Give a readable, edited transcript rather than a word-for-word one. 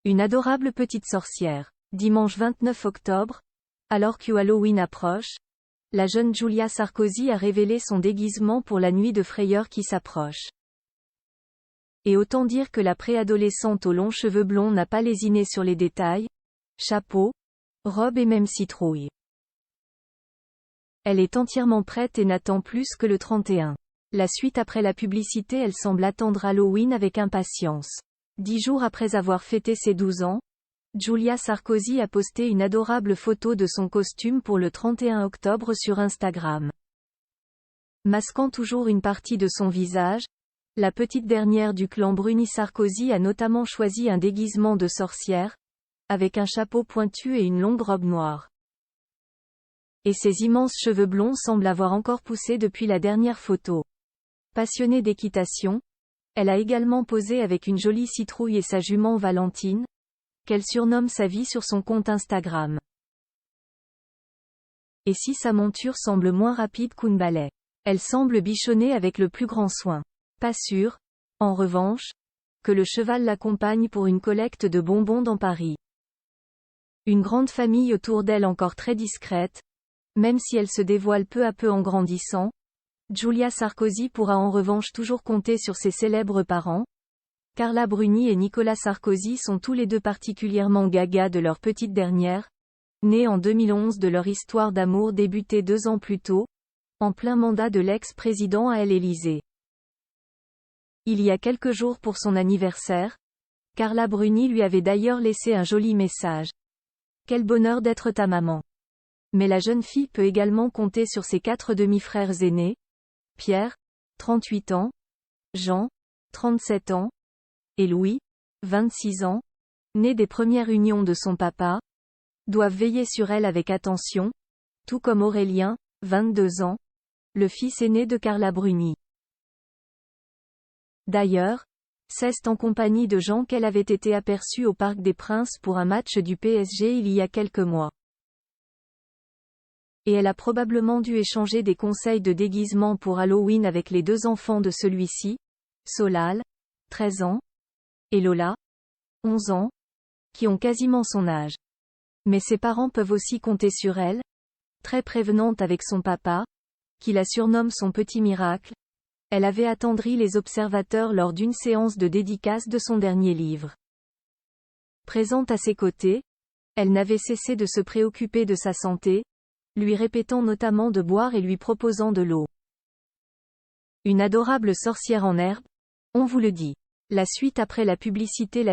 Une adorable petite sorcière. Dimanche 29 octobre, alors que Halloween approche, la jeune Julia Sarkozy a révélé son déguisement pour la nuit de frayeur qui s'approche. Et autant dire que la préadolescente aux longs cheveux blonds n'a pas lésiné sur les détails, chapeau, robe et même citrouille. Elle est entièrement prête et n'attend plus que le 31. La suite après la publicité, elle semble attendre Halloween avec impatience. 10 jours après avoir fêté ses 12 ans, Julia Sarkozy a posté une adorable photo de son costume pour le 31 octobre sur Instagram. Masquant toujours une partie de son visage, la petite dernière du clan Bruni-Sarkozy a notamment choisi un déguisement de sorcière, avec un chapeau pointu et une longue robe noire. Et ses immenses cheveux blonds semblent avoir encore poussé depuis la dernière photo. Passionnée d'équitation, elle a également posé avec une jolie citrouille et sa jument Valentine, qu'elle surnomme sa vie sur son compte Instagram. Et si sa monture semble moins rapide qu'une balai, elle semble bichonner avec le plus grand soin. Pas sûr, en revanche, que le cheval l'accompagne pour une collecte de bonbons dans Paris. Une grande famille autour d'elle encore très discrète, même si elle se dévoile peu à peu en grandissant, Julia Sarkozy pourra en revanche toujours compter sur ses célèbres parents. Carla Bruni et Nicolas Sarkozy sont tous les deux particulièrement gaga de leur petite dernière, née en 2011 de leur histoire d'amour débutée 2 ans plus tôt, en plein mandat de l'ex-président à l'Élysée. Il y a quelques jours pour son anniversaire, Carla Bruni lui avait d'ailleurs laissé un joli message. Quel bonheur d'être ta maman. Mais la jeune fille peut également compter sur ses 4 demi-frères aînés, Pierre, 38 ans, Jean, 37 ans, et Louis, 26 ans, nés des premières unions de son papa, doivent veiller sur elle avec attention, tout comme Aurélien, 22 ans, le fils aîné de Carla Bruni. D'ailleurs, c'est en compagnie de Jean qu'elle avait été aperçue au Parc des Princes pour un match du PSG il y a quelques mois. Et elle a probablement dû échanger des conseils de déguisement pour Halloween avec les 2 enfants de celui-ci, Solal, 13 ans, et Lola, 11 ans, qui ont quasiment son âge. Mais ses parents peuvent aussi compter sur elle, très prévenante avec son papa, qui la surnomme son petit miracle. Elle avait attendri les observateurs lors d'une séance de dédicace de son dernier livre. Présente à ses côtés, elle n'avait cessé de se préoccuper de sa santé, lui répétant notamment de boire et lui proposant de l'eau. Une adorable sorcière en herbe, on vous le dit. La suite après la publicité.